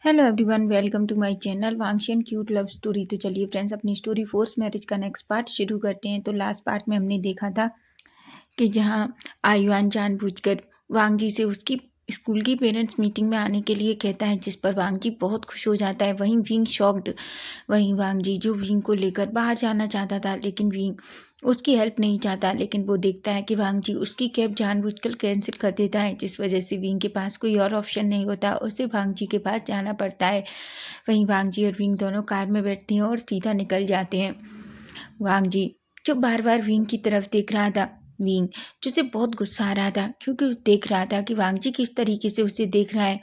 Hello everyone, welcome to my channel वांगशियन cute love story. तो चलिए फ्रेंड्स, अपनी स्टोरी फोर्स मैरिज का नेक्स्ट पार्ट शुरू करते हैं। तो लास्ट पार्ट में हमने देखा था कि जहां आयुआन जानबूझकर वांग जी से उसकी स्कूल की पेरेंट्स मीटिंग में आने के लिए कहता है, जिस पर वांग जी बहुत खुश हो जाता है। वहीं विंग शॉक्ड। वहीं वांग जी जो विंग को लेकर बाहर जाना चाहता था, लेकिन विंग उसकी हेल्प नहीं चाहता। लेकिन वो देखता है कि वांग जी उसकी कैब जानबूझकर कैंसिल कर देता है, जिस वजह से विंग के पास कोई और ऑप्शन नहीं होता, उसे वांग जी के पास जाना पड़ता है। वहीं वांग जी और विंग दोनों कार में बैठते हैं और सीधा निकल जाते हैं। वांग जी जो बार बार विंग की तरफ देख रहा था, विंग जिसे बहुत गुस्सा आ रहा था, क्योंकि उस देख रहा था कि वांग जी किस तरीके से उसे देख रहा है।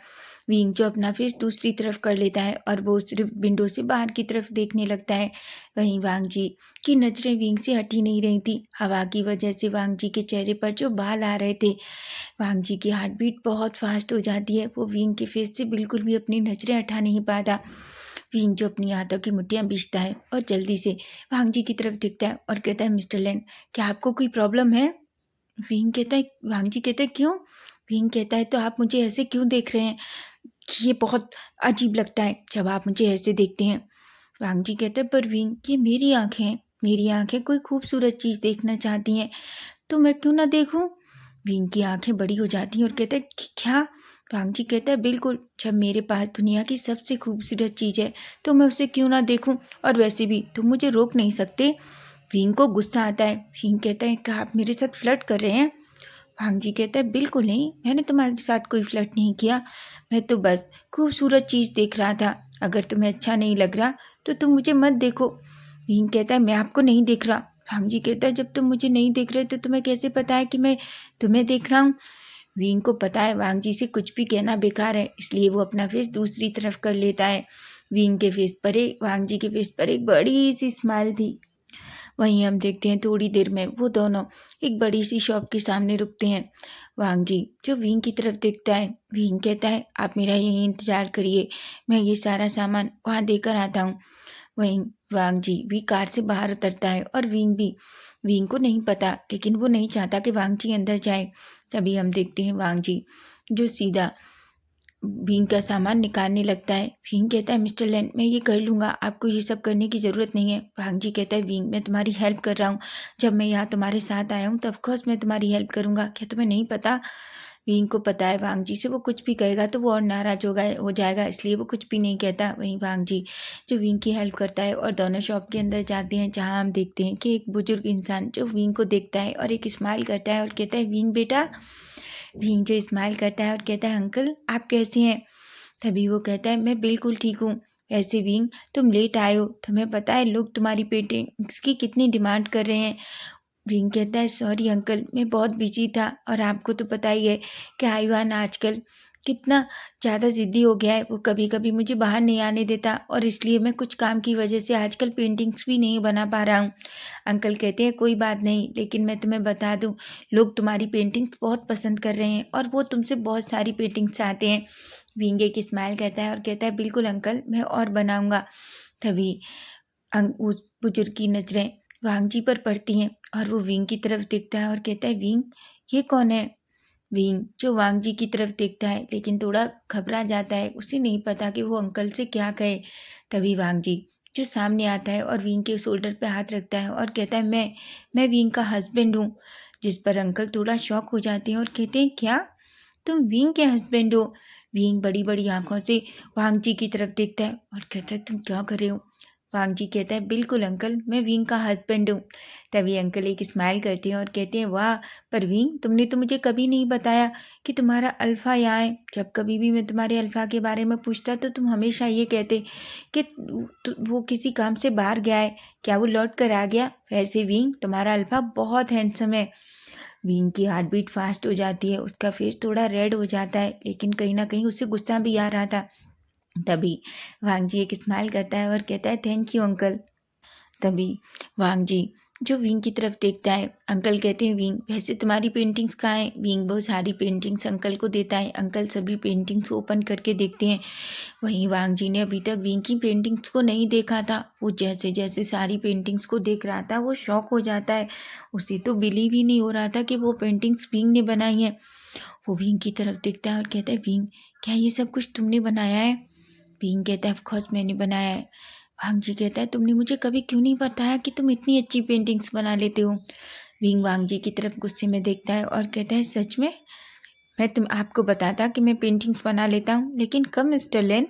विंग जो अपना फेस दूसरी तरफ कर लेता है और वो सिर्फ विंडो से बाहर की तरफ देखने लगता है। वहीं वांग जी की नजरें विंग से हटी नहीं रही थी। हवा की वजह से वांग जी के चेहरे पर जो बाल आ रहे थे, वांग जी की हार्ट बीट बहुत फास्ट हो जाती है। वो विंग के फेस से बिल्कुल भी अपनी नजरें हटा नहीं पाता। विंग जो अपनी हाथों की मुट्ठियां बीचता है और जल्दी से वांग जी की तरफ देखता है और कहता है, मिस्टर लैन, क्या आपको कोई प्रॉब्लम है? विंग कहता है, वांग जी कहता है, क्यों? विंग कहता है, तो आप मुझे ऐसे क्यों देख रहे हैं? ये बहुत अजीब लगता है जब आप मुझे ऐसे देखते हैं। वांग जी कहते हैं, पर विंग, ये मेरी आंखें हैं। मेरी आंखें कोई खूबसूरत चीज़ देखना चाहती हैं, तो मैं क्यों ना देखूं? विंग की आंखें बड़ी हो जाती हैं और कहते हैं, क्या? वांग जी कहता है, बिल्कुल, जब मेरे पास दुनिया की सबसे खूबसूरत चीज़ है तो मैं उसे क्यों ना देखूं, और वैसे भी तुम मुझे रोक नहीं सकते। विंग को गुस्सा आता है। विंग कहता है, क्या आप मेरे साथ फ्लर्ट कर रहे हैं? वांग जी कहता है, बिल्कुल नहीं, मैंने तुम्हारे साथ कोई फ्लर्ट नहीं किया। मैं तो बस खूबसूरत चीज़ देख रहा था। अगर तुम्हें अच्छा नहीं लग रहा तो तुम मुझे मत देखो। विंग कहता है, मैं आपको नहीं देख रहा। वांग जी कहता है, जब तुम मुझे नहीं देख रहे तो तुम्हें कैसे पता है कि मैं तुम्हें देख रहा हूँ? विंग को पता है वांग जी से कुछ भी कहना बेकार है, इसलिए वो अपना फेस दूसरी तरफ कर लेता है। वांग जी के फेस पर एक बड़ी सी स्माइल थी। वहीं हम देखते हैं थोड़ी देर में वो दोनों एक बड़ी सी शॉप के सामने रुकते हैं। वांग जी जो विंग की तरफ देखता है, विंग कहता है, आप मेरा यहीं इंतजार करिए, मैं ये सारा सामान वहाँ देकर आता हूँ। वहीं वांग जी भी कार से बाहर उतरता है और विंग को नहीं पता, लेकिन वो नहीं चाहता कि वांग जी अंदर जाए। तभी हम देखते हैं वांग जी जो सीधा विंग का सामान निकालने लगता है। विंग कहता है, मिस्टर लैन, मैं ये कर लूँगा, आपको ये सब करने की ज़रूरत नहीं है। वांग जी कहता है, विंग, मैं तुम्हारी हेल्प कर रहा हूँ। जब मैं यहाँ तुम्हारे साथ आया हूँ तो ऑफकोर्स मैं तुम्हारी हेल्प करूँगा। क्या तुम्हें नहीं पता? विंग को पता है वांग जी से वो कुछ भी कहेगा तो वो और नाराज हो जाएगा, इसलिए वो कुछ भी नहीं कहता। वहीं वांग जी जो विंग की हेल्प करता है और दोनों शॉप के अंदर जाते हैं, जहाँ हम देखते हैं कि एक बुजुर्ग इंसान जो विंग को देखता है और एक स्माइल करता है और कहता है, विंग बेटा। भीम जो स्माइल करता है और कहता है, अंकल आप कैसे हैं? तभी वो कहता है, मैं बिल्कुल ठीक हूँ। ऐसे विंग, तुम लेट आए हो, तुम्हें पता है लोग तुम्हारी पेंटिंग्स की कितनी डिमांड कर रहे हैं? विंग कहता है, सॉरी अंकल, मैं बहुत बिजी था, और आपको तो पता ही है कि आयुआन आजकल कितना ज़्यादा ज़िद्दी हो गया है। वो कभी कभी मुझे बाहर नहीं आने देता, और इसलिए मैं कुछ काम की वजह से आजकल पेंटिंग्स भी नहीं बना पा रहा हूँ। अंकल कहते हैं, कोई बात नहीं, लेकिन मैं तुम्हें बता दूँ, लोग तुम्हारी पेंटिंग्स बहुत पसंद कर रहे हैं और वो तुमसे बहुत सारी पेंटिंग्स चाहते हैं। विंग एक स्माइल करता है और कहता है, बिल्कुल अंकल, मैं और बनाऊंगा। तभी उस बुजुर्ग की नज़रें वांग जी पर पड़ती हैं और वो विंग की तरफ देखता है और कहता है, विंग, ये कौन है? विंग जो वांग जी की तरफ देखता है, लेकिन थोड़ा घबरा जाता है, उसे नहीं पता कि वो अंकल से क्या कहे। तभी वांग जी जो सामने आता है और विंग के शोल्डर पे हाथ रखता है और कहता है, मैं विंग का हस्बैंड हूँ। जिस पर अंकल थोड़ा शॉक हो जाते हैं और कहते हैं, क्या तुम विंग के हस्बैंड हो? विंग बड़ी बड़ी आंखों से वांग जी की तरफ देखता है और कहता है, तुम क्या कर रहे हो? वांग जी कहता है, बिल्कुल अंकल, मैं विंग का हस्बैंड हूँ। तभी अंकल एक स्माइल करते हैं और कहते हैं, वाह, पर विंग, तुमने तो मुझे कभी नहीं बताया कि तुम्हारा अल्फ़ा यहाँ है। जब कभी भी मैं तुम्हारे अल्फ़ा के बारे में पूछता तो तुम हमेशा ये कहते कि वो किसी काम से बाहर गया है। क्या वो लौट कर आ गया? वैसे विंग, तुम्हारा अल्फ़ा बहुत हैंडसम है। विंग की हार्ट बीट फास्ट हो जाती है, उसका फेस थोड़ा रेड हो जाता है, लेकिन कहीं ना कहीं उसे गुस्सा भी आ रहा था। तभी वांग जी एक स्माइल करता है और कहता है, थैंक यू अंकल। तभी वांग जी जो विंग की तरफ देखता है, अंकल कहते हैं, विंग, वैसे तुम्हारी पेंटिंग्स कहाँ हैं? विंग बहुत सारी पेंटिंग्स अंकल को देता है। अंकल सभी पेंटिंग्स ओपन करके देखते हैं। वहीं वांग जी ने अभी तक विंग की पेंटिंग्स को नहीं देखा था। वो जैसे जैसे सारी पेंटिंग्स को देख रहा था वो शॉक हो जाता है। उसे तो बिलीव ही नहीं हो रहा था कि वो पेंटिंग्स विंग ने बनाई हैं। वो विंग की तरफ देखता है और कहता है, विंग, क्या ये सब कुछ तुमने बनाया है? भीम कहता है ऑफ कोर्स मैंने बनाया है। वांग जी कहता है तुमने मुझे कभी क्यों नहीं बताया कि तुम इतनी अच्छी पेंटिंग्स बना लेते हो। भीम वांग जी की तरफ गुस्से में देखता है और कहता है सच में? मैं तुम आपको बताता कि मैं पेंटिंग्स बना लेता हूँ, लेकिन कब मिस्टर लेन?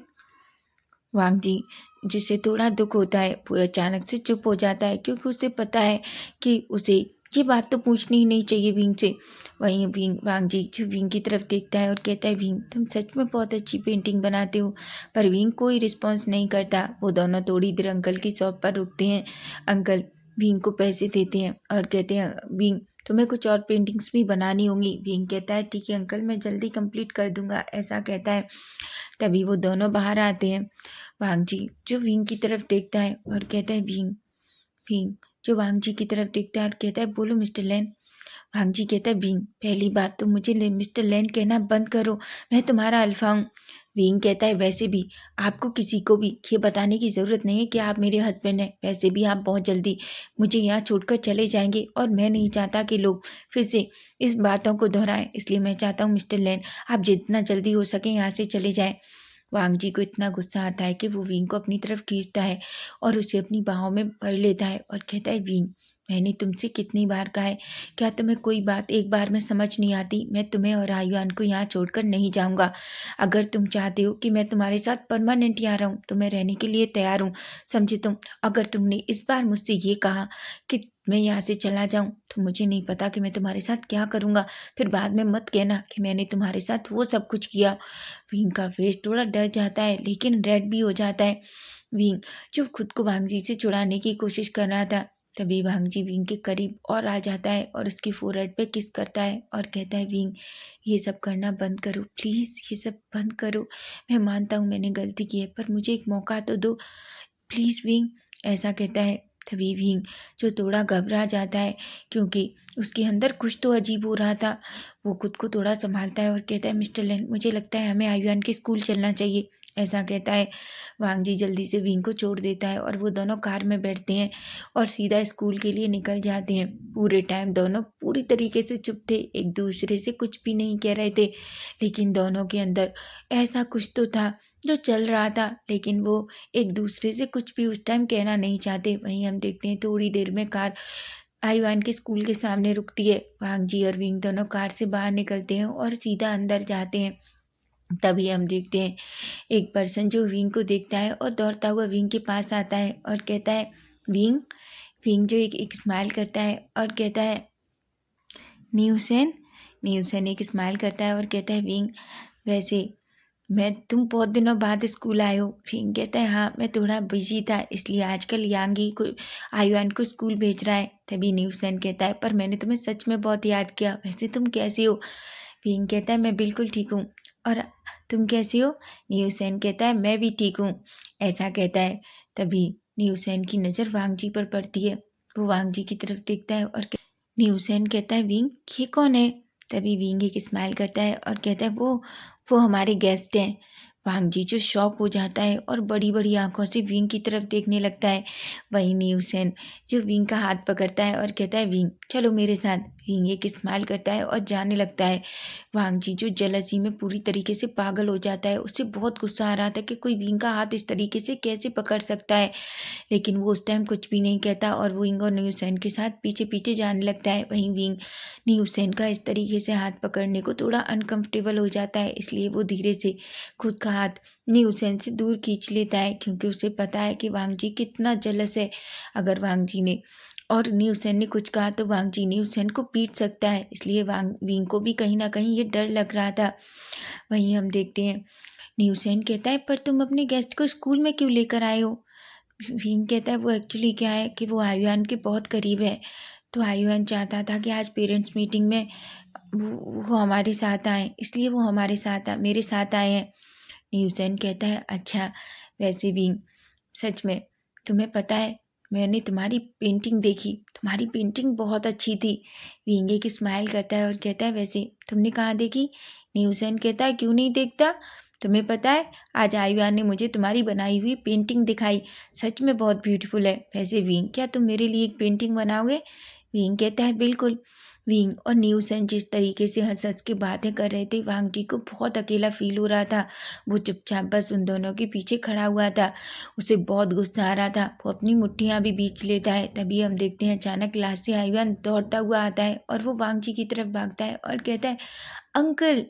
वांग जी जिसे थोड़ा दुख होता है वो अचानक से चुप हो जाता है, क्योंकि उसे पता है कि उसे ये बात तो पूछनी ही नहीं चाहिए विंग से। वहीं विंग वांग जी जो विंग की तरफ देखता है और कहता है विंग तुम सच में बहुत अच्छी पेंटिंग बनाते हो। पर विंग कोई रिस्पॉन्स नहीं करता। वो दोनों थोड़ी देर अंकल की शॉप पर रुकते हैं। अंकल विंग को पैसे देते हैं और कहते हैं विंग तुम्हें कुछ और पेंटिंग्स भी बनानी होंगी। विंग कहता है ठीक है अंकल, मैं जल्दी कंप्लीट कर दूंगा, ऐसा कहता है। तभी वो दोनों बाहर आते हैं। वांग जी जो विंग की तरफ देखता है और कहता है विंग विंग जो वांग जी की तरफ देखता है और कहता है बोलो मिस्टर लैन। वांग जी कहता है विंग पहली बात तो मुझे मिस्टर लैन कहना बंद करो, मैं तुम्हारा अल्फा हूँ। विंग कहता है वैसे भी आपको किसी को भी ये बताने की ज़रूरत नहीं है कि आप मेरे हस्बैंड हैं। वैसे भी आप बहुत जल्दी मुझे यहाँ छोड़कर चले जाएंगे और मैं नहीं चाहता कि लोग फिर से इस बातों को दोहराएं, इसलिए मैं चाहता हूँ मिस्टर लैन आप जितना जल्दी हो सके यहाँ से चले जाएं। वांग जी को इतना गुस्सा आता है कि वो विंग को अपनी तरफ खींचता है और उसे अपनी बाहों में भर लेता है और कहता है विंग मैंने तुमसे कितनी बार कहा है, क्या तुम्हें कोई बात एक बार में समझ नहीं आती? मैं तुम्हें और आयुआन को यहाँ छोड़कर नहीं जाऊँगा। अगर तुम चाहते हो कि मैं तुम्हारे साथ परमानेंट यहाँ रहूँ तो मैं रहने के लिए तैयार हूँ, समझे तुम? अगर तुमने इस बार मुझसे ये कहा कि मैं यहाँ से चला जाऊँ तो मुझे नहीं पता कि मैं तुम्हारे साथ क्या करूँगा। फिर बाद में मत कहना कि मैंने तुम्हारे साथ वो सब कुछ किया। विंग का फेस थोड़ा डर जाता है लेकिन रेड भी हो जाता है। विंग जो खुद को वांग जी से छुड़ाने की कोशिश कर रहा था, तभी वांग जी विंग के करीब और आ जाता है और उसकी फोरहेड पे किस करता है और कहता है विंग ये सब करना बंद करो प्लीज़, ये सब बंद करो। मैं मानता हूँ मैंने गलती की है पर मुझे एक मौका तो दो प्लीज़ विंग, ऐसा कहता है। तभी विंग जो थोड़ा घबरा जाता है क्योंकि उसके अंदर कुछ तो अजीब हो रहा था, वो खुद को थोड़ा संभालता है और कहता है मिस्टर लेन मुझे लगता है हमें आयुआन के स्कूल चलना चाहिए, ऐसा कहता है। वांग जी जल्दी से विंग को छोड़ देता है और वो दोनों कार में बैठते हैं और सीधा स्कूल के लिए निकल जाते हैं। पूरे टाइम दोनों पूरी तरीके से चुप थे, एक दूसरे से कुछ भी नहीं कह रहे थे, लेकिन दोनों के अंदर ऐसा कुछ तो था जो चल रहा था, लेकिन वो एक दूसरे से कुछ भी उस टाइम कहना नहीं चाहते। वहीं हम देखते हैं थोड़ी देर में कार आयुआन के स्कूल के सामने रुकती है। वांग जी और विंग दोनों कार से बाहर निकलते हैं और सीधा अंदर जाते हैं। तभी हम देखते हैं एक पर्सन जो विंग को देखता है और दौड़ता हुआ विंग के पास आता है और कहता है विंग। विंग जो एक स्माइल करता है और कहता है न्यूसन। न्यूसन एक स्माइल करता है और कहता है विंग वैसे मैं तुम बहुत दिनों बाद स्कूल आए हो। फिंग कहता है हाँ मैं थोड़ा बिजी था इसलिए आजकल यांगी को आयुआन को स्कूल भेज रहा है। तभी न्यूसन कहता है पर मैंने तुम्हें सच में बहुत याद किया, वैसे तुम कैसे हो? फिंग कहता है मैं बिल्कुल ठीक हूँ, और तुम कैसे हो? न्यूसन कहता है मैं भी ठीक हूँ, ऐसा कहता है। तभी न्यूसन की नज़र वांग जी पर पड़ती है। वो वांग जी की तरफ देखता है और न्यूसन कहता है विंग ये कौन है? तभी विंग एक स्माइल करता है और कहता है वो हमारे गेस्ट हैं। वांग जी जो शॉक हो जाता है और बड़ी बड़ी आंखों से विंग की तरफ देखने लगता है। वहीं न्यूसन जो विंग का हाथ पकड़ता है और कहता है विंग चलो मेरे साथ। विंग एक स्माइल करता है और जाने लगता है। वांग जी जो जलसी में पूरी तरीके से पागल हो जाता है, उससे बहुत गुस्सा आ रहा था कि कोई विंग का हाथ इस तरीके से कैसे पकड़ सकता है, लेकिन वो उस टाइम कुछ भी नहीं कहता और वो विंग और न्यूसेन के साथ पीछे पीछे जाने लगता है। वहीं विंग न्यूसेन का इस तरीके से हाथ पकड़ने को थोड़ा अनकंफर्टेबल हो जाता है, इसलिए वो धीरे से खुद का हाथ न्यूसेन से दूर खींच लेता है, क्योंकि उसे पता है कि वांग जी कितना जलस है। अगर वांग जी ने और न्यूसेन ने कुछ कहा तो वांग जी न्यूसेन को पीट सकता है, इसलिए विंग को भी कहीं ना कहीं ये डर लग रहा था। वहीं हम देखते हैं न्यूसेन कहता है पर तुम अपने गेस्ट को स्कूल में क्यों लेकर आए हो? विंग कहता है वो एक्चुअली क्या है कि वो आयुआन के बहुत करीब है, तो आयुआन चाहता था कि आज पेरेंट्स मीटिंग में वो हमारे साथ आए, इसलिए वो मेरे साथ आए हैं। न्यूसेन कहता है अच्छा, वैसे विंग सच में तुम्हें पता है मैंने तुम्हारी पेंटिंग देखी, तुम्हारी पेंटिंग बहुत अच्छी थी। विंग एक स्माइल करता है और कहता है वैसे तुमने कहाँ देखी? न्यूसेन कहता है क्यों नहीं देखता, तुम्हें पता है आज आयुआन ने मुझे तुम्हारी बनाई हुई पेंटिंग दिखाई, सच में बहुत ब्यूटीफुल है। वैसे विंग क्या तुम मेरे लिए एक पेंटिंग बनाओगे? विंग कहता है बिल्कुल। विंग और न्यूसेन जिस तरीके से हंस हंस के बातें कर रहे थे, वांग जी को बहुत अकेला फील हो रहा था। वो चुपचाप बस उन दोनों के पीछे खड़ा हुआ था। उसे बहुत गुस्सा आ रहा था। वो अपनी मुट्ठियां भी बींच लेता है। तभी हम देखते हैं अचानक क्लास से आयुआन दौड़ता हुआ आता है और वो वांग जी की तरफ भागता है और कहता है, अंकल।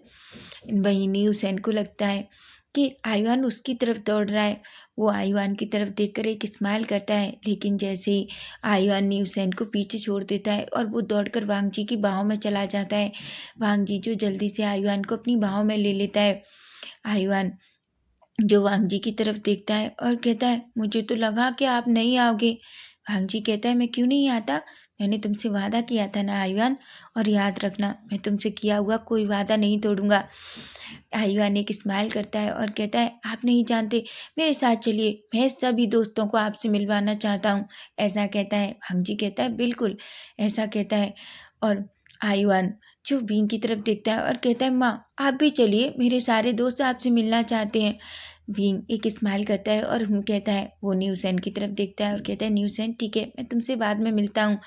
वहीं न्यूसेन को लगता है कि आयुआन उसकी तरफ दौड़ रहा है। वो आयुआन की तरफ देखकर एक स्माइल करता है, लेकिन जैसे ही आयुआन न्यूसेन को पीछे छोड़ देता है और वो दौड़कर वांग जी की बाहों में चला जाता है। वांग जी जो जल्दी से आयुआन को अपनी बाहों में ले लेता है। आयुआन जो वांग जी की तरफ देखता है और कहता है, मुझे तो लगा कि आप नहीं आओगे। वांग जी कहता है, मैं क्यों नहीं आता? मैंने तुमसे वादा किया था ना आयुआन, और याद रखना मैं तुमसे किया हुआ कोई वादा नहीं तोड़ूंगा। आयुआन एक स्माइल करता है और कहता है, आप नहीं जानते, मेरे साथ चलिए, मैं सभी दोस्तों को आपसे मिलवाना चाहता हूँ। ऐसा कहता है। वांग जी कहता है, बिल्कुल। ऐसा कहता है। और आयुआन जो विंग की तरफ देखता है और कहता है, माँ आप भी चलिए, मेरे सारे दोस्त आपसे मिलना चाहते हैं। विंग एक स्माइल करता है और कहता है, वो न्यूसेन की तरफ देखता है और कहता है, न्यूसेन ठीक है, मैं तुमसे बाद में मिलता हूँ।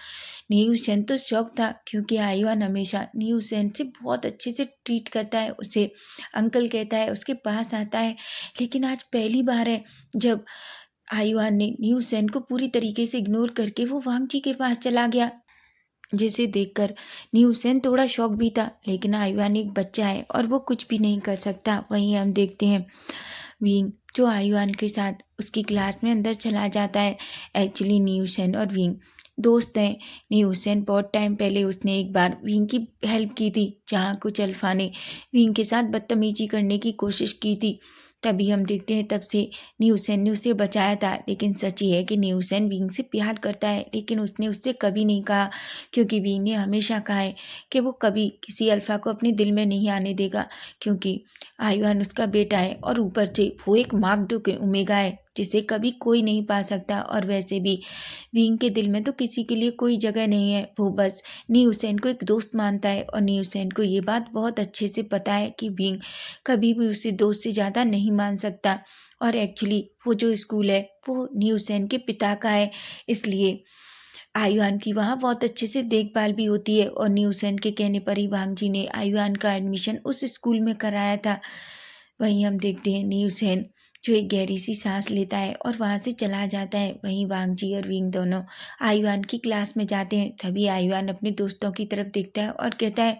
न्यूसेन तो शौक था, क्योंकि आयुआन हमेशा न्यूसेन से बहुत अच्छे से ट्रीट करता है, उसे अंकल कहता है, उसके पास आता है। लेकिन आज पहली बार है जब आयुआन ने न्यूसेन को पूरी तरीके से इग्नोर करके वो वांग जी के पास चला गया, जिसे देखकर न्यूसेन थोड़ा शॉक भी था। लेकिन आयुआन एक बच्चा है और वो कुछ भी नहीं कर सकता। वहीं हम देखते हैं विंग जो आयुआन के साथ उसकी क्लास में अंदर चला जाता है। एक्चुअली न्यूसेन और विंग दोस्त हैं। न्यूसेन बहुत टाइम पहले उसने एक बार विंग की हेल्प की थी, जहाँ कुछ अल्फा ने विंग के साथ बदतमीजी करने की कोशिश की थी। तभी हम देखते हैं तब से न्यूसेन ने उसे बचाया था। लेकिन सच ये है कि न्यूसेन विंग से प्यार करता है, लेकिन उसने उससे कभी नहीं कहा, क्योंकि विंग ने हमेशा कहा है कि वो कभी किसी अल्फा को अपने दिल में नहीं आने देगा, क्योंकि आयुआन उसका बेटा है और ऊपर से वो एक मार्क ओमेगा है जिसे कभी कोई नहीं पा सकता। और वैसे भी विंग के दिल में तो किसी के लिए कोई जगह नहीं है। वो बस न्यूसेन को एक दोस्त मानता है और न्यूसेन को ये बात बहुत अच्छे से पता है कि विंग कभी भी उसे दोस्त से ज़्यादा नहीं मान सकता। और एक्चुअली वो जो स्कूल है वो न्यूसेन के पिता का है, इसलिए आयुआन की वहाँ बहुत अच्छे से देखभाल भी होती है। और न्यूसेन के कहने पर ही वांग जी ने आयुआन का एडमिशन उस स्कूल में कराया था। वहीं हम देखते हैं न्यूसेन जो एक गहरी सी सांस लेता है और वहाँ से चला जाता है। वहीं वांग जी और विंग दोनों आयुआन की क्लास में जाते हैं। तभी आयुआन अपने दोस्तों की तरफ देखता है और कहता है,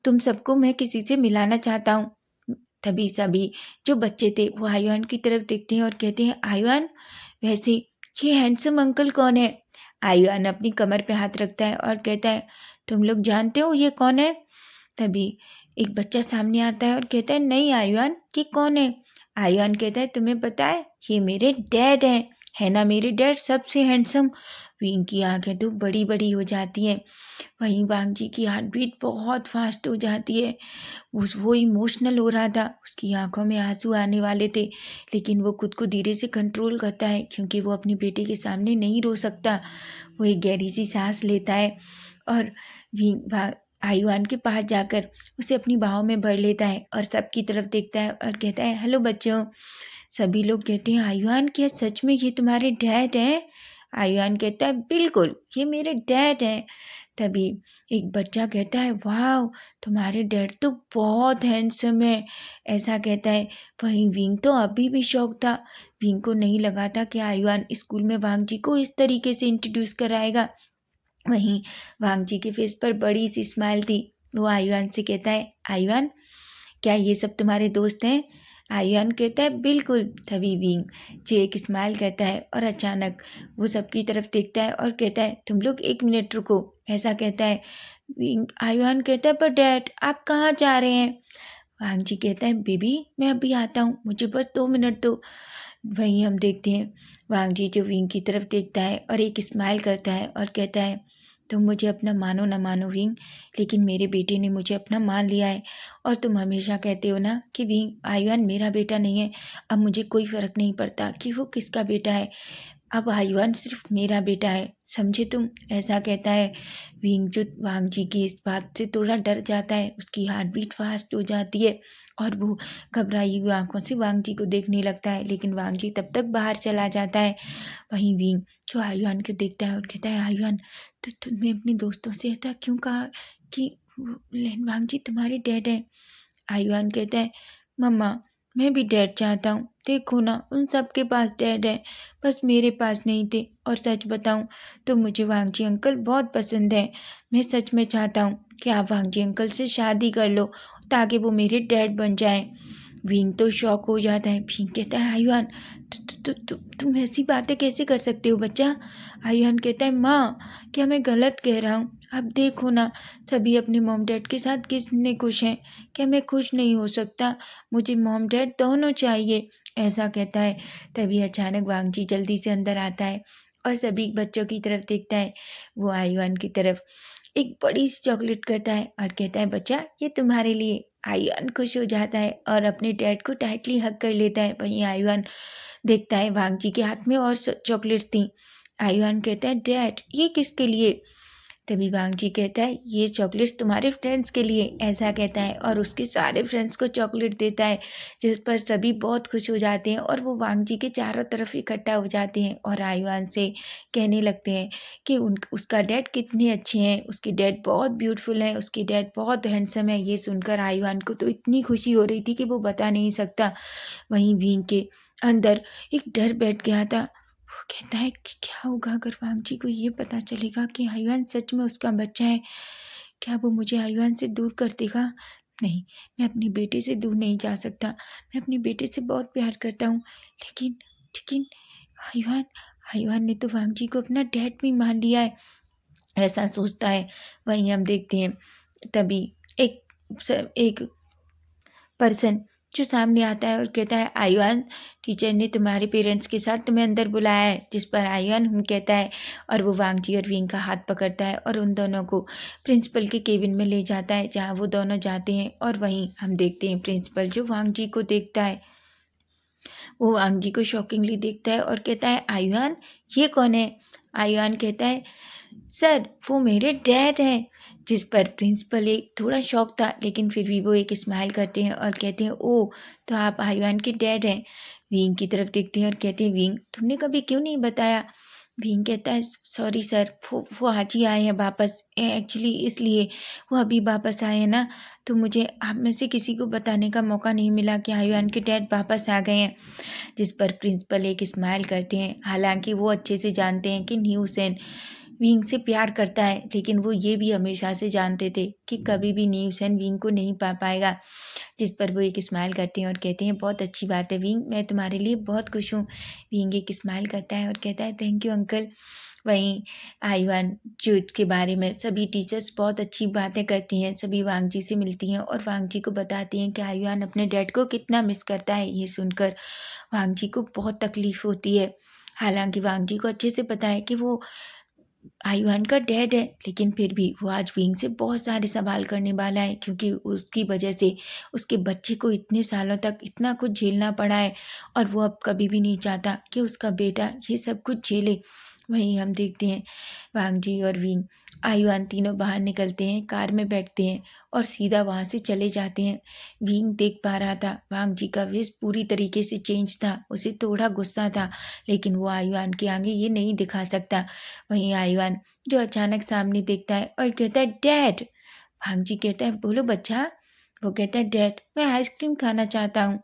तुम सबको मैं किसी से मिलाना चाहता हूँ। तभी सभी जो बच्चे थे वो आयुआन की तरफ देखते हैं और कहते हैं, आयुआन वैसे ये हैंडसम अंकल कौन है? आयुआन अपनी कमर पे हाथ रखता है और कहता है, तुम लोग जानते हो ये कौन है? तभी एक बच्चा सामने आता है और कहता है, नहीं आयुआन, ये कौन है? आयुआन कहता है, तुम्हें पता है ये मेरे डैड हैं, है ना मेरे डैड सबसे हैंडसम? विंग की आंखें तो बड़ी बड़ी हो जाती हैं। वहीं वांग जी की हार्ट बीट बहुत फास्ट हो जाती है। वो इमोशनल हो रहा था, उसकी आंखों में आंसू आने वाले थे, लेकिन वो खुद को धीरे से कंट्रोल करता है, क्योंकि वो अपनी बेटी के सामने नहीं रो सकता। वो एक गहरी सी सांस लेता है और आयुआन के पास जाकर उसे अपनी बाहों में भर लेता है और सबकी तरफ देखता है और कहता है, हेलो बच्चों। सभी लोग कहते हैं, आयुआन क्या सच में ये तुम्हारे डैड हैं? आयुआन कहता है, बिल्कुल ये मेरे डैड हैं। तभी एक बच्चा कहता है, वाह तुम्हारे डैड तो बहुत हैंडसम है। ऐसा कहता है। वहीं विंग तो अभी भी शौक था। विंग को नहीं लगा था कि आयुआन स्कूल में वांग जी को इस तरीके से इंट्रोड्यूस कराएगा। वहीं वांग जी के फेस पर बड़ी सी स्माइल थी। वो आयुआन से कहता है, आयुआन क्या ये सब तुम्हारे दोस्त हैं? आयुआन कहता है, बिल्कुल। तभी विंग जी एक स्माइल करता है और अचानक वो सबकी तरफ देखता है और कहता है, तुम लोग 1 मिनट रुको। ऐसा कहता है। विंग आयुआन कहता है, पर डैड आप कहाँ जा रहे हैं? वांग जी कहता है, बेबी मैं अभी आता हूँ, मुझे बस 2 मिनट दो। वहीं हम देखते हैं वांग जी जो विंग की तरफ देखता है और एक स्माइल करता है और कहता है, तुम मुझे अपना मानो ना मानो विंग, लेकिन मेरे बेटे ने मुझे अपना मान लिया है। और तुम हमेशा कहते हो ना कि विंग आयुआन मेरा बेटा नहीं है। अब मुझे कोई फ़र्क नहीं पड़ता कि वो किसका बेटा है। अब आयुआन सिर्फ मेरा बेटा है, समझे तुम, ऐसा कहता है विंग। जो वांग जी की इस बात से थोड़ा डर जाता है, उसकी हार्ट बीट फास्ट हो जाती है और वो घबराई हुई आंखों से वांग जी को देखने लगता है, लेकिन वांग जी तब तक बाहर चला जाता है। वहीं विंग जो आयुआन को देखता है और कहता है, आयुआन तो तुमने अपने दोस्तों से ऐसा क्यों कहा कि वांग जी तुम्हारे डैड हैं? आयुआन कहता है, मम्मा मैं भी डैड चाहता हूँ, देखो ना उन सब के पास डैड है, बस मेरे पास नहीं थे। और सच बताऊँ तो मुझे वांगजी अंकल बहुत पसंद है। मैं सच में चाहता हूँ कि आप वांगजी अंकल से शादी कर लो ताकि वो मेरे डैड बन जाएं। विंग तो शॉक हो जाता है। विंग कहता है, आयुआन तुम ऐसी बातें कैसे कर सकते हो बच्चा? आयुआन कहता है, माँ क्या मैं गलत कह रहा हूँ? अब देखो ना सभी अपने मॉम डैड के साथ कितने खुश हैं, क्या मैं खुश नहीं हो सकता? मुझे मॉम डैड दोनों चाहिए, ऐसा कहता है। तभी अचानक वांगजी जल्दी से अंदर आता है और सभी बच्चों की तरफ देखता है। वो आयुआन की तरफ एक बड़ी सी चॉकलेट करता है और कहता है, बच्चा ये तुम्हारे लिए। आयुआन खुश हो जाता है और अपने डैड को टाइटली हग कर लेता है। वहीं आयुआन देखता है वांगजी के हाथ में और चॉकलेट थी। आयुआन कहता है, डैड ये किसके लिए? तभी वांगजी कहता है, ये चॉकलेट्स तुम्हारे फ्रेंड्स के लिए, ऐसा कहता है और उसके सारे फ्रेंड्स को चॉकलेट देता है, जिस पर सभी बहुत खुश हो जाते हैं और वो वांगजी के चारों तरफ इकट्ठा हो जाते हैं और आयुआन से कहने लगते हैं कि उसका डैड कितने अच्छे हैं, उसके डैड बहुत ब्यूटीफुल हैं, उसके डैड बहुत हैंडसम है। ये सुनकर आयुआन को तो इतनी खुशी हो रही थी कि वो बता नहीं सकता। वहीं विंग के अंदर एक डर बैठ गया था। वो कहता है कि क्या होगा अगर वांगजी को ये पता चलेगा कि आयुआन सच में उसका बच्चा है? क्या वो मुझे आयुआन से दूर कर देगा? नहीं, मैं अपने बेटे से दूर नहीं जा सकता। मैं अपने बेटे से बहुत प्यार करता हूँ, लेकिन लेकिन आयुआन आयुआन ने तो वांगजी को अपना डैड भी मान लिया है, ऐसा सोचता है। वहीं हम देखते हैं तभी एक एक पर्सन जो सामने आता है और कहता है, आयुआन टीचर ने तुम्हारे पेरेंट्स के साथ तुम्हें अंदर बुलाया है। जिस पर आयुआन कहता है और वो वांगजी और विंग का हाथ पकड़ता है और उन दोनों को प्रिंसिपल के केबिन में ले जाता है, जहाँ वो दोनों जाते हैं। और वहीं हम देखते हैं प्रिंसिपल जो वांगजी को देखता है, वो वांगजी को शॉकिंगली देखता है और कहता है, आयुआन ये कौन है? आयुआन कहता है, सर वो मेरे डैड हैं। जिस पर प्रिंसिपल एक थोड़ा शॉक था, लेकिन फिर भी वो एक स्माइल करते हैं और कहते हैं, ओह तो आप आयुआन के डैड हैं। विंग की तरफ देखते हैं और कहते हैं, विंग तुमने कभी क्यों नहीं बताया? विंग कहता है, सॉरी सर, वो आज ही आए हैं वापस, एक्चुअली इसलिए वो अभी वापस आए हैं ना, तो मुझे आप में से किसी को बताने का मौका नहीं मिला कि आयुआन के डैड वापस आ गए हैं। जिस पर प्रिंसिपल एक स्माइल करते हैं। हालांकि वो अच्छे से जानते हैं कि न्यू सेन विंग से प्यार करता है, लेकिन वो ये भी हमेशा से जानते थे कि कभी भी न्यू सेन विंग को नहीं पा पाएगा। जिस पर वो एक स्माइल करते हैं और कहते हैं, बहुत अच्छी बात है विंग, मैं तुम्हारे लिए बहुत खुश हूँ। विंग एक स्माइल करता है और कहता है, थैंक यू अंकल। वहीं आयुआन जूत के बारे में सभी टीचर्स बहुत अच्छी बातें करती हैं, सभी वांगजी से मिलती हैं और वांगजी को बताती हैं कि आयुआन अपने डैड को कितना मिस करता है। ये सुनकर वांगजी को बहुत तकलीफ होती है। हालांकि वांगजी को अच्छे से पता है कि वो आयुआन का डैड है, लेकिन फिर भी वो आज विंग से बहुत सारे सवाल करने वाला है, क्योंकि उसकी वजह से उसके बच्चे को इतने सालों तक इतना कुछ झेलना पड़ा है और वो अब कभी भी नहीं चाहता कि उसका बेटा ये सब कुछ झेले। वहीं हम देखते हैं वांगजी और विंग आयुआन तीनों बाहर निकलते हैं, कार में बैठते हैं और सीधा वहाँ से चले जाते हैं। विंग देख पा रहा था वांगजी का वेश पूरी तरीके से चेंज था, उसे थोड़ा गुस्सा था, लेकिन वो आयुआन के आगे ये नहीं दिखा सकता। वहीं आयुआन जो अचानक सामने देखता है और कहता है, डैड। भांगजी कहता है, बोलो बच्चा। वो कहता है, डैड मैं आइसक्रीम खाना चाहता हूँ।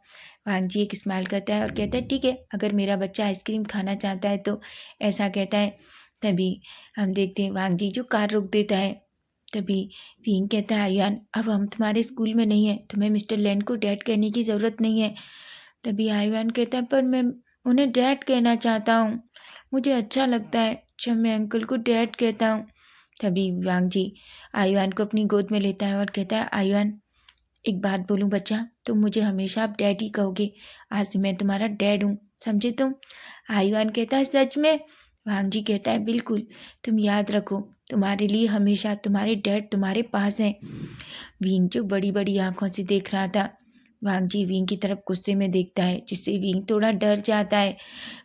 भांगजी एक स्माइल करता है और कहता है, ठीक है, अगर मेरा बच्चा आइसक्रीम खाना चाहता है तो, ऐसा कहता है। तभी हम देखते हैं भांगजी जो कार रोक देता है। तभी विंग कहता है, आयुआन अब हम तुम्हारे स्कूल में नहीं है, तुम्हें मिस्टर लैन को डैड कहने की ज़रूरत नहीं है। तभी आयुआन कहता है, पर मैं उन्हें डैड कहना चाहता हूँ, मुझे अच्छा लगता है जब मैं अंकल को डैड कहता हूँ। तभी वांगजी आयुआन को अपनी गोद में लेता है और कहता है, आयुआन एक बात बोलूं बच्चा, तुम मुझे हमेशा आप डैडी कहोगे, आज से मैं तुम्हारा डैड हूँ, समझे तुम? आयुआन कहता है, सच में? वांगजी कहता है, बिल्कुल, तुम याद रखो, तुम्हारे लिए हमेशा तुम्हारे डैड तुम्हारे पास हैं। विंग जो बड़ी बड़ी आंखों से देख रहा था, वांग जी विंग की तरफ गुस्से में देखता है, जिससे विंग थोड़ा डर जाता है।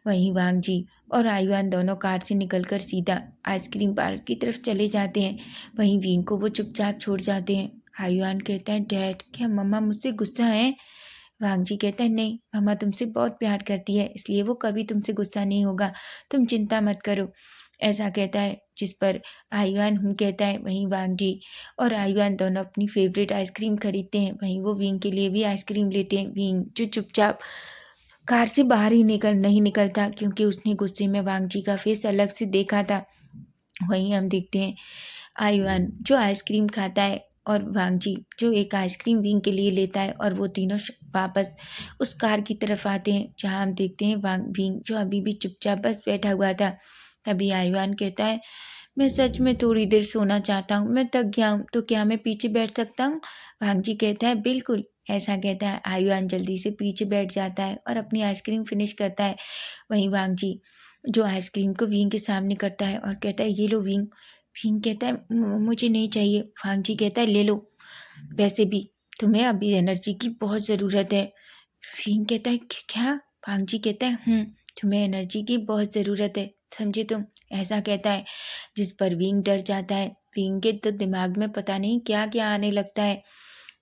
वहीं वांग जी और आयुआन दोनों कार से निकलकर सीधा आइसक्रीम पार्लर की तरफ चले जाते हैं। वहीं विंग को वो चुपचाप छोड़ जाते हैं। आयुआन कहता है, डैड क्या मम्मा मुझसे गुस्सा है? वांग जी कहता है, नहीं, मम्मा तुमसे बहुत प्यार करती है, इसलिए वो कभी तुमसे गुस्सा नहीं होगा, तुम चिंता मत करो। ऐसा कहता है, जिस पर आयुआन कहता है। वहीं वांग जी और आयुआन दोनों अपनी फेवरेट आइसक्रीम खरीदते हैं। वहीं वो विंग के लिए भी आइसक्रीम लेते हैं। विंग जो चुपचाप कार से बाहर ही नहीं निकलता, क्योंकि उसने गुस्से में वांग जी का फेस अलग से देखा था। वहीं हम देखते हैं आयुआन जो आइसक्रीम खाता है और वांग जी जो एक आइसक्रीम विंग के लिए लेता है, और वो तीनों वापस उस कार की तरफ आते हैं, जहाँ हम देखते हैं विंग जो अभी भी चुपचाप बस बैठा हुआ था। तभी आयुआन कहता है, मैं सच में थोड़ी देर सोना चाहता हूँ, मैं थक गया हूँ, तो क्या मैं पीछे बैठ सकता हूँ? वांग जी कहता है, बिल्कुल। ऐसा कहता है आयुआन जल्दी से पीछे बैठ जाता है और अपनी आइसक्रीम फिनिश करता है। वहीं वांग जी जो आइसक्रीम को विंग के सामने करता है और कहता है, ये लो विंग। विंग कहता है, मुझे नहीं चाहिए। वांग जी कहता है, ले लो, वैसे भी तुम्हें अभी एनर्जी की बहुत ज़रूरत है। विंग कहता है, क्या? वांग जी कहता है, तुम्हें एनर्जी की बहुत ज़रूरत है, समझे तुम? ऐसा कहता है, जिस पर विंग डर जाता है। विंग के तो दिमाग में पता नहीं क्या क्या आने लगता है।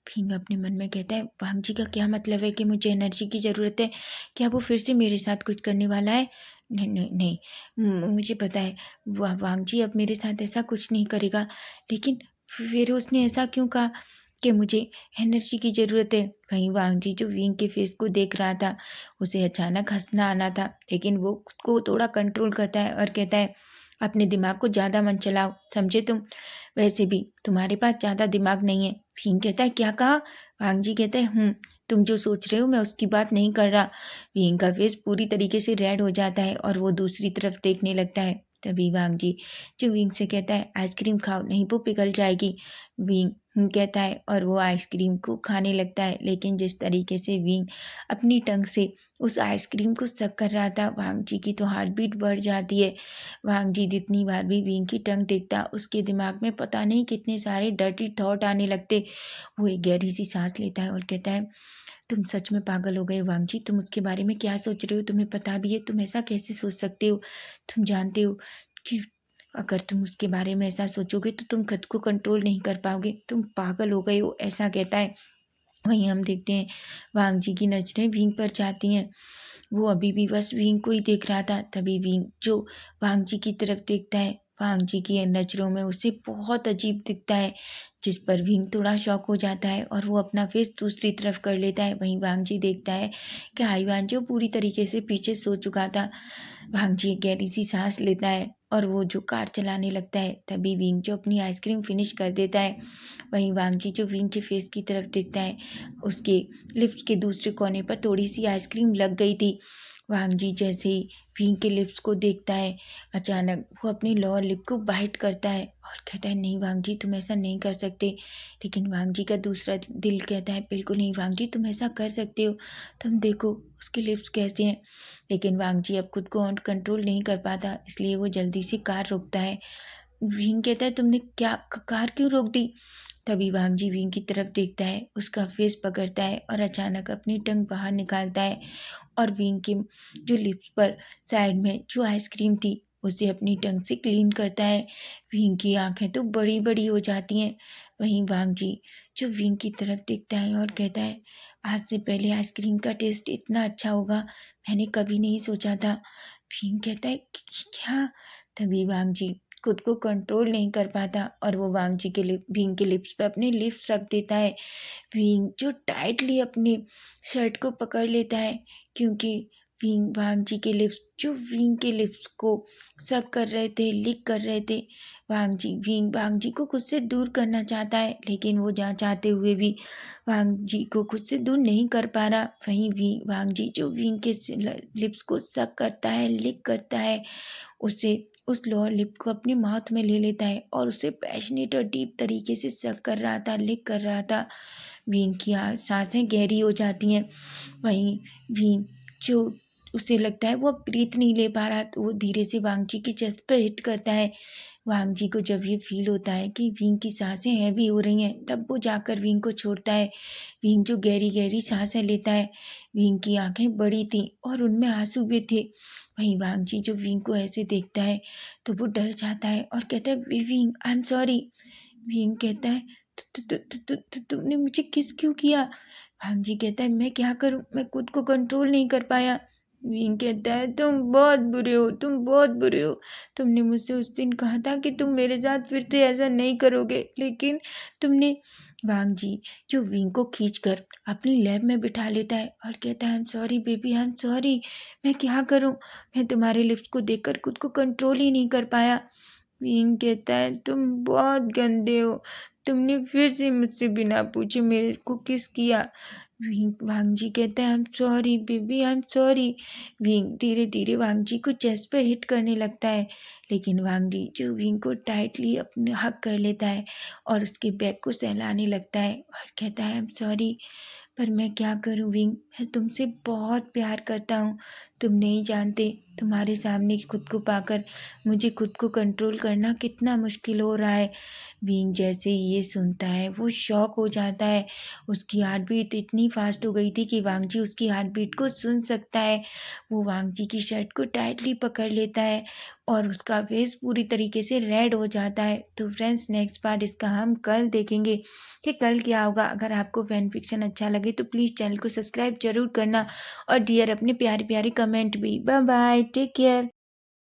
विंग अपने मन में कहता है, वांग जी का क्या मतलब है कि मुझे एनर्जी की ज़रूरत है? क्या वो फिर से मेरे साथ कुछ करने वाला है? नहीं नहीं नहीं, मुझे पता है वांग जी अब मेरे साथ ऐसा कुछ नहीं करेगा, लेकिन फिर उसने ऐसा क्यों कहा कि मुझे एनर्जी की ज़रूरत है? वहीं वांग जी जो विंग के फेस को देख रहा था, उसे अचानक हंसना आना था, लेकिन वो खुद को थोड़ा कंट्रोल करता है और कहता है, अपने दिमाग को ज़्यादा मत चलाओ, समझे तुम? वैसे भी तुम्हारे पास ज़्यादा दिमाग नहीं है। विंग कहता है, क्या कहा? वांग जी कहता है, तुम जो सोच रहे हो मैं उसकी बात नहीं कर रहा। विंग का फेस पूरी तरीके से रेड हो जाता है और वो दूसरी तरफ देखने लगता है। तभी वांग जी जो विंग से कहता है, आइसक्रीम खाओ, नहीं वो पिघल जाएगी। विंग कहता है और वो आइसक्रीम को खाने लगता है, लेकिन जिस तरीके से विंग अपनी टंग से उस आइसक्रीम को सक कर रहा था, वांग जी की तो हार्ट बीट बढ़ जाती है। वांग जी जितनी बार भी विंग की टंग देखता, उसके दिमाग में पता नहीं कितने सारे डर्टी थॉट आने लगते। वो एक गहरी सी सांस लेता है और कहता है, तुम सच में पागल हो गए वांग जी, तुम उसके बारे में क्या सोच रहे हो? तुम्हें पता भी है, तुम ऐसा कैसे सोच सकते हो? तुम जानते हो कि अगर तुम उसके बारे में ऐसा सोचोगे तो तुम खुद को कंट्रोल नहीं कर पाओगे, तुम पागल हो गए हो। ऐसा कहता है। वहीं हम देखते हैं वांग जी की नजरें विंग पर जाती हैं। वो अभी भी बस विंग को ही देख रहा था। तभी विंग जो वांग जी की तरफ देखता है, वांग जी की नज़रों में उसे बहुत अजीब दिखता है, जिस पर विंग थोड़ा शॉक हो जाता है और वो अपना फेस दूसरी तरफ कर लेता है। वहीं वांग जी देखता है कि आयुआन जो पूरी तरीके से पीछे सो चुका था। वांग जी गहरी सी सांस लेता है और वो जो कार चलाने लगता है। तभी विंग जो अपनी आइसक्रीम फिनिश कर देता है। वहीं वांग जी जो विंग के फेस की तरफ देखता है, उसके लिप्स के दूसरे कोने पर थोड़ी सी आइसक्रीम लग गई थी। वांग जी जैसे ही विंग के लिप्स को देखता है, अचानक वो अपनी लोअर लिप को बाइट करता है और कहता है, नहीं वांग जी तुम ऐसा नहीं कर सकते। लेकिन वांग जी का दूसरा दिल कहता है, बिल्कुल नहीं वांग जी, तुम ऐसा कर सकते हो, तुम देखो उसके लिप्स कैसे हैं। लेकिन वांग जी अब खुद को कंट्रोल नहीं कर पाता, इसलिए वो जल्दी से कार रोकता है। विंग कहता है, तुमने क्या कार क्यों रोक दी? तभी वांग जी विंग की तरफ देखता है, उसका फेस पकड़ता है और अचानक अपनी टंग बाहर निकालता है और विंग के जो लिप्स पर साइड में जो आइसक्रीम थी उसे अपनी टंग से क्लीन करता है। विंग की आंखें तो बड़ी बड़ी हो जाती हैं। वहीं वांग जी जो विंग की तरफ देखता है और कहता है, आज से पहले आइसक्रीम का टेस्ट इतना अच्छा होगा मैंने कभी नहीं सोचा था। विंग कहता है, क्या? तभी वांग जी खुद को कंट्रोल नहीं कर पाता और वो वांग जी के विंग के लिप्स पे अपने लिप्स रख देता है। विंग जो टाइटली अपने शर्ट को पकड़ लेता है, क्योंकि वांग जी के लिप्स जो विंग के लिप्स को सक कर रहे थे, लिक कर रहे थे। वांग जी को खुद से दूर करना चाहता है, लेकिन वो जहाँ चाहते हुए भी वांग जी को खुद से दूर नहीं कर पा रहा। वहीं वांग जी जो विंग के लिप्स को सक करता है, लिक करता है, उसे उस लोअर लिप को अपने माउथ में ले लेता है और उसे पैशनेट और डीप तरीके से सक कर रहा था, लिक कर रहा था। विंग की सांसें गहरी हो जाती हैं। वहीं विंग जो उसे लगता है वो अब ब्रीथ नहीं ले पा रहा, तो वो धीरे से वांग जी की चेस्ट पर हिट करता है। वांग जी को जब ये फील होता है कि विंग की सांसें हैवी हो रही हैं, तब वो जाकर विंग को छोड़ता है। विंग जो गहरी गहरी सांसें लेता है। विंग की आंखें बड़ी थीं और उनमें आंसू भी थे। वहीं वांग जी जो विंग को ऐसे देखता है तो वो डर जाता है और कहता है, wing I am sorry. Wing कहता है, तुमने मुझे किस क्यों किया? वांग जी कहता है, मैं क्या करूं, मैं खुद को कंट्रोल नहीं कर पाया। विंग कहता है, तुम बहुत बुरे हो, तुम बहुत बुरे हो। तुमने मुझसे उस दिन कहा था कि तुम मेरे साथ फिर से ऐसा नहीं करोगे, लेकिन तुमने। वांग जी जो विंग को खींचकर अपनी लैब में बिठा लेता है और कहता है, I am sorry baby, I am sorry. मैं क्या करूं, मैं तुम्हारे लिप्स को देखकर खुद को कंट्रोल ही नहीं कर पाया। विंग कहता है, तुम बहुत गंदे हो, तुमने फिर से मुझसे बिना पूछे मेरे को किस किया। वांग जी कहते हैं, I am sorry baby, I am sorry. Wing धीरे धीरे वांग जी को चेस्ट पे हिट करने लगता है, लेकिन वांग जी जो विंग को टाइटली अपने हक कर लेता है और उसके बैक को सहलाने लगता है और कहता है, आई एम सॉरी, पर मैं क्या करूं विंग, मैं तुमसे बहुत प्यार करता हूं। तुम नहीं जानते, तुम्हारे सामने खुद को पाकर मुझे खुद को कंट्रोल करना कितना मुश्किल हो रहा है। विंग जैसे ही ये सुनता है वो शॉक हो जाता है। उसकी हार्ट बीट इतनी फास्ट हो गई थी कि वांग जी उसकी हार्ट बीट को सुन सकता है। वो वांग जी की शर्ट को टाइटली पकड़ लेता है और उसका फेस पूरी तरीके से रेड हो जाता है। तो फ्रेंड्स, नेक्स्ट पार्ट इसका हम कल देखेंगे कि कल क्या होगा। अगर आपको फैन फिक्शन अच्छा लगे तो प्लीज़ चैनल को सब्सक्राइब जरूर करना और डियर अपने प्यारे प्यारे कमेंट भी। Bye bye, take care.